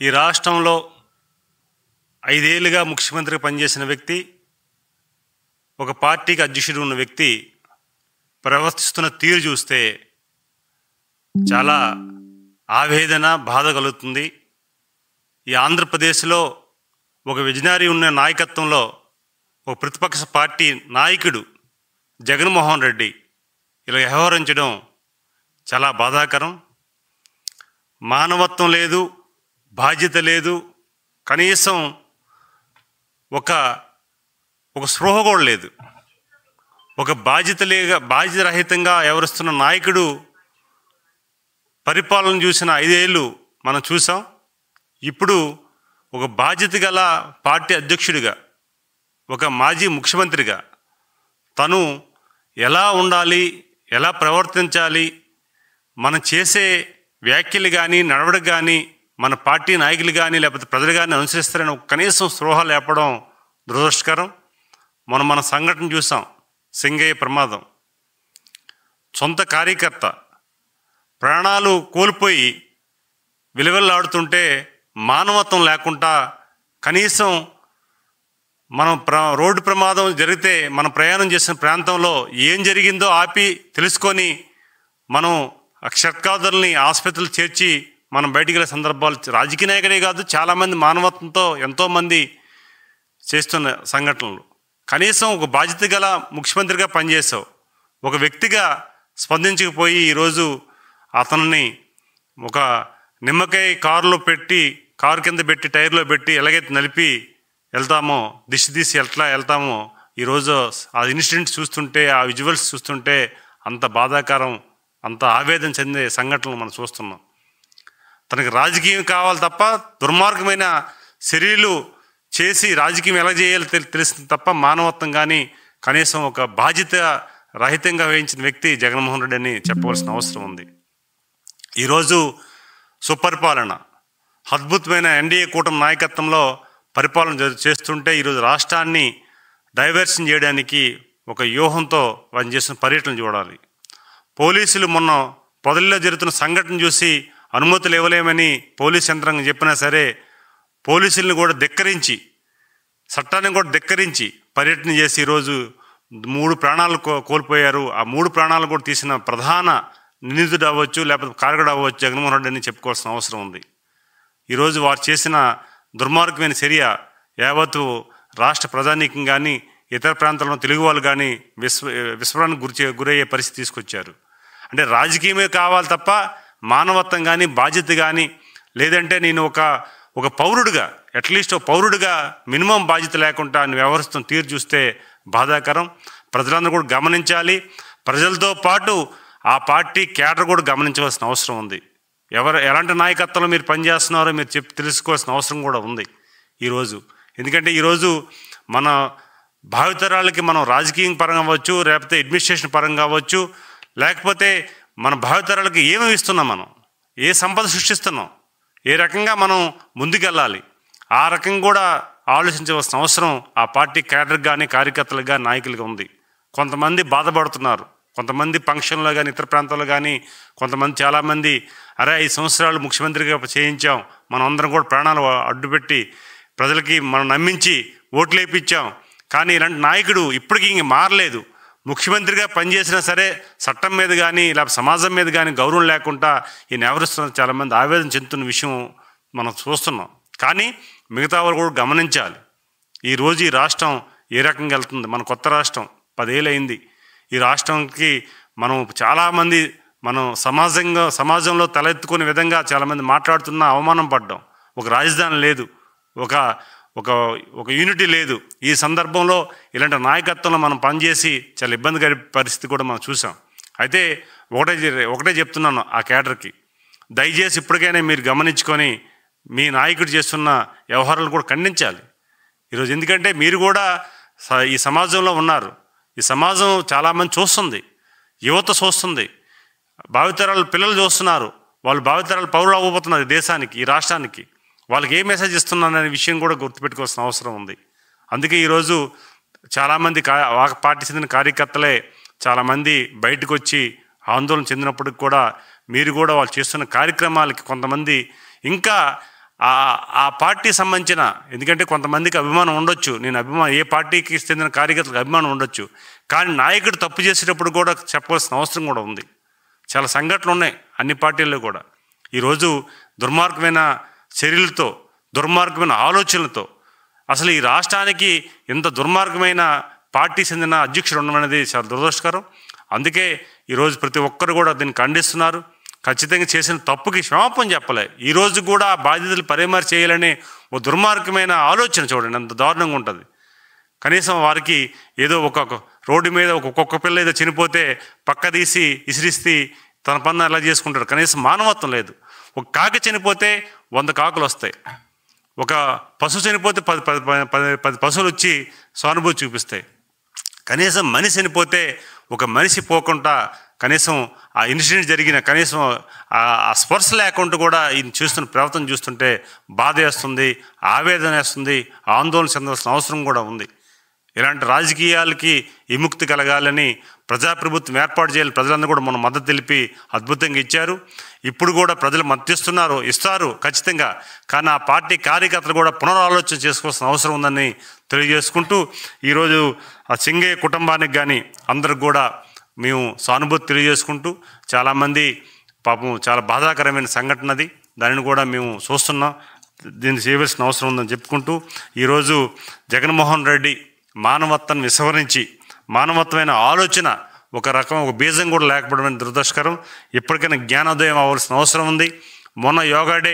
ఈ రాష్ట్రంలో 5 ఏళ్లుగా ముఖ్యమంత్రిగా పనిచేసిన వ్యక్తి, ఒక పార్టీకి అధ్యక్షుడు ఉన్న వ్యక్తి ప్రవర్తిస్తున్న తీరు చూస్తే చాలా ఆవేదన, బాధ కలుగుతుంది. ఈ ఆంధ్రప్రదేశ్లో ఒక విజనరీ ఉన్న నాయకత్వంలో ఒక ప్రతిపక్ష పార్టీ నాయకుడు జగన్మోహన్ రెడ్డి ఇలా వ్యవహరించడం చాలా బాధాకరం. మానవత్వం లేదు, బాధ్యత లేదు, కనీసం ఒక స్పృహ కూడా లేదు. ఒక బాధ్యతరహితంగా వ్యవహరిస్తున్న నాయకుడు పరిపాలన చూసిన 5 ఏళ్ళు మనం చూసాం. ఇప్పుడు ఒక బాధ్యత గల పార్టీ అధ్యక్షుడిగా, ఒక మాజీ ముఖ్యమంత్రిగా తను ఎలా ఉండాలి, ఎలా ప్రవర్తించాలి, మనం చేసే వ్యాఖ్యలు కానీ, నడవడిక కానీ మన పార్టీ నాయకులు కానీ లేకపోతే ప్రజలు కానీ అనుసరిస్తారని కనీసం స్పృహ లేపడం దురదృష్టకరం. మన సంఘటన చూసాం, సింగయ్య ప్రమాదం. సొంత కార్యకర్త ప్రాణాలు కోల్పోయి విలువెల్లాడుతుంటే మానవత్వం లేకుండా కనీసం మనం రోడ్డు ప్రమాదం జరిగితే మనం ప్రయాణం చేసిన ప్రాంతంలో ఏం జరిగిందో ఆపి తెలుసుకొని మనం క్షతగాత్రుల్ని ఆసుపత్రులు చేర్చి మనం బయటికి వెళ్ళే సందర్భాలు రాజకీయ నాయకుడే కాదు, చాలామంది మానవత్వంతో ఎంతోమంది చేస్తున్న సంఘటనలు. కనీసం ఒక బాధ్యత గల ముఖ్యమంత్రిగా పనిచేసావు, ఒక వ్యక్తిగా స్పందించకపోయి ఈరోజు అతనిని ఒక నిమ్మకాయ కారు కింద పెట్టి టైర్లో పెట్టి ఎలాగైతే నలిపి వెళ్తామో, దిశ ఎట్లా వెళ్తామో ఈరోజు ఆ ఇన్సిడెంట్ చూస్తుంటే, ఆ విజువల్స్ చూస్తుంటే అంత బాధాకరం, అంత ఆవేదన చెందే సంఘటనలు మనం చూస్తున్నాం. తనకి రాజకీయం కావాలి తప్ప దుర్మార్గమైన చర్యలు చేసి రాజకీయం ఎలా చేయాలో తెలిసింది తప్ప మానవత్వం కానీ కనీసం ఒక బాధ్యత రహితంగా వహించిన వ్యక్తి జగన్మోహన్ రెడ్డి అని చెప్పవలసిన అవసరం ఉంది. ఈరోజు సుపరిపాలన, అద్భుతమైన ఎన్డీఏ కూటమి నాయకత్వంలో పరిపాలన చేస్తుంటే ఈరోజు రాష్ట్రాన్ని డైవర్షన్ చేయడానికి ఒక వ్యూహంతో వాళ్ళు చేసిన పర్యటన చూడాలి. పోలీసులు మొన్న పొదల్లో జరుగుతున్న సంఘటన చూసి అనుమతులు ఇవ్వలేమని పోలీస్ యంత్రాంగం చెప్పినా సరే పోలీసుల్ని కూడా ధిక్కరించి, చట్టాన్ని కూడా ధిక్కరించి పర్యటన చేసి ఈరోజు 3 ప్రాణాలు కోల్పోయారు. ఆ 3 ప్రాణాలు కూడా తీసిన ప్రధాన నిందితుడు అవ్వచ్చు, లేకపోతే కారకుడు అవ్వచ్చు జగన్మోహన్ రెడ్డి అని చెప్పుకోవాల్సిన అవసరం ఉంది. ఈరోజు వారు చేసిన దుర్మార్గమైన చర్య యావత్తు రాష్ట్ర ప్రజానీకం కానీ ఇతర ప్రాంతాల్లో తెలుగు వాళ్ళు కానీ విస్మరణకు గురయ్యే పరిస్థితి తీసుకొచ్చారు. అంటే రాజకీయమే కావాలి తప్ప మానవత్వం కానీ, బాధ్యత కానీ, లేదంటే నేను ఒక పౌరుడిగా, అట్లీస్ట్ ఒక పౌరుడిగా మినిమం బాధ్యత లేకుండా వ్యవహరిస్తున్న తీరు చూస్తే బాధాకరం. ప్రజలందరూ కూడా గమనించాలి. ప్రజలతో పాటు ఆ పార్టీ క్యాడర్ కూడా గమనించవలసిన అవసరం ఉంది. ఎలాంటి నాయకత్వంలో మీరు పనిచేస్తున్నారో మీరు తెలుసుకోవాల్సిన అవసరం కూడా ఉంది ఈరోజు. ఎందుకంటే ఈరోజు మన భావితరాలకి మనం రాజకీయం పరంగా అవ్వచ్చు, లేకపోతే అడ్మినిస్ట్రేషన్ పరంగా అవ్వచ్చు, లేకపోతే మన భావితరాలకి ఏమి ఇస్తున్నాం, మనం ఏ సంపద సృష్టిస్తున్నాం, ఏ రకంగా మనం ముందుకెళ్ళాలి, ఆ రకంగా కూడా ఆలోచించవలసిన అవసరం ఆ పార్టీ క్యాడర్ కానీ, కార్యకర్తలకు కానీ, నాయకులుగా ఉంది. కొంతమంది బాధపడుతున్నారు, కొంతమంది ఫంక్షన్లో కానీ ఇతర ప్రాంతాల్లో కానీ కొంతమంది చాలామంది 5 సంవత్సరాలు ముఖ్యమంత్రిగా చేయించాం, మనం అందరం కూడా ప్రాణాలు అడ్డుపెట్టి ప్రజలకి మనం నమ్మించి ఓట్లు వేయించాం, కానీ ఇలాంటి నాయకుడు ఇప్పటికీ ఇంక మారలేదు. ముఖ్యమంత్రిగా పనిచేసినా సరే చట్టం మీద కానీ లేకపోతే సమాజం మీద కానీ గౌరవం లేకుండా ఈయన ఎవరిస్తున్న చాలామంది ఆవేదన చెందుతున్న విషయం మనం చూస్తున్నాం. కానీ మిగతా వాళ్ళు కూడా గమనించాలి. ఈరోజు ఈ రాష్ట్రం ఏ రకంగా వెళ్తుంది. మన కొత్త రాష్ట్రం 10 ఏళ్ళు అయింది. ఈ రాష్ట్రంకి మనం చాలామంది మనం సమాజంలో తలెత్తుకునే విధంగా చాలామంది మాట్లాడుతున్నా అవమానం పడ్డాం. ఒక రాజధాని లేదు, ఒక యూనిటీ లేదు. ఈ సందర్భంలో ఇలాంటి నాయకత్వంలో మనం పనిచేసి చాలా ఇబ్బందికర పరిస్థితి కూడా మనం చూసాం. అయితే ఒకటే చెప్తున్నాను ఆ క్యాడర్కి, దయచేసి ఇప్పటికైనా మీరు గమనించుకొని మీ నాయకుడు చేస్తున్న వ్యవహారాలు కూడా ఖండించాలి ఈరోజు. ఎందుకంటే మీరు కూడా ఈ సమాజంలో ఉన్నారు. ఈ సమాజం చాలామంది చూస్తుంది, యువత చూస్తుంది, భావితరాల పిల్లలు చూస్తున్నారు. వాళ్ళు భావితరాలు పౌరులు అవ్వబోతున్నారు ఈ దేశానికి, ఈ రాష్ట్రానికి. వాళ్ళకి ఏ మెసేజ్ ఇస్తున్నారనే విషయం కూడా గుర్తుపెట్టుకోవాల్సిన అవసరం ఉంది. అందుకే ఈరోజు చాలామంది పార్టీ చెందిన కార్యకర్తలే చాలామంది బయటకు వచ్చి ఆందోళన చెందినప్పటికి కూడా మీరు కూడా వాళ్ళు చేస్తున్న కార్యక్రమాలకి కొంతమంది ఇంకా ఆ ఆ పార్టీ సంబంధించిన, ఎందుకంటే కొంతమందికి అభిమానం ఉండొచ్చు, ఏ పార్టీకి చెందిన కార్యకర్తలకు అభిమానం ఉండొచ్చు, కానీ నాయకుడు తప్పు చేసేటప్పుడు కూడా చెప్పవలసిన అవసరం కూడా ఉంది. చాలా సంఘటనలు ఉన్నాయి అన్ని పార్టీల్లో కూడా. ఈరోజు దుర్మార్గమైన చర్యలతో, దుర్మార్గమైన ఆలోచనలతో అసలు ఈ రాష్ట్రానికి ఇంత దుర్మార్గమైన పార్టీ చెందిన అధ్యక్షుడు ఉండడం అనేది చాలా దురదృష్టకరం. అందుకే ఈరోజు ప్రతి ఒక్కరు కూడా దీన్ని ఖండిస్తున్నారు. ఖచ్చితంగా చేసిన తప్పుకి క్షమాపణ చెప్పలే. ఈరోజు కూడా ఆ బాధ్యతలు పరిమారి చేయాలనే ఓ దుర్మార్గమైన ఆలోచన చూడండి, అంత దారుణంగా ఉంటుంది. కనీసం వారికి ఏదో ఒక రోడ్డు మీద ఒక కుక్క పిల్ల ఏదో చనిపోతే పక్క తీసి ఇసిరిస్తే తన పన్ను ఎలా చేసుకుంటారు. కనీసం మానవత్వం లేదు. ఒక కాకి చనిపోతే 100 కాకులు వస్తాయి. ఒక పశువు చనిపోతే 10 పశువులు వచ్చి సానుభూతి చూపిస్తాయి. కనీసం మనిషి చనిపోతే ఒక మనిషి పోకుండా, కనీసం ఆ ఇన్సిడెంట్ జరిగిన కనీసం ఆ స్పర్శ లేకుండా కూడా ఈయన చూస్తున్న ప్రవర్తన చూస్తుంటే బాధ వేస్తుంది, ఆవేదన వేస్తుంది, ఆందోళన చెందాల్సిన అవసరం కూడా ఉంది. ఇలాంటి రాజకీయాలకి విముక్తి కలగాలని ప్రజాప్రభుత్వం ఏర్పాటు చేయాలి. ప్రజలందరూ కూడా మన మద్దతు తెలిపి అద్భుతంగా ఇచ్చారు. ఇప్పుడు కూడా ప్రజలు మద్దతిస్తున్నారు, ఇస్తారు ఖచ్చితంగా. కానీ ఆ పార్టీ కార్యకర్తలు కూడా పునరాలోచన చేసుకోవాల్సిన అవసరం ఉందని తెలియజేసుకుంటూ, ఈరోజు ఆ సింగయ్య కుటుంబానికి కానీ అందరికి కూడా మేము సానుభూతి తెలియజేసుకుంటూ, చాలామంది పాపం చాలా బాధాకరమైన సంఘటన అది, దానిని కూడా మేము చూస్తున్నాం, దీన్ని చేయవలసిన అవసరం ఉందని చెప్పుకుంటూ, ఈరోజు జగన్మోహన్ రెడ్డి మానవత్వాన్ని విస్మరించి, మానవత్వమైన ఆలోచన ఒక బీజం కూడా లేకపోవడం దురదృష్టకరం. ఇప్పటికైనా జ్ఞానోదయం అవ్వాల్సిన అవసరం ఉంది. మొన్న యోగా డే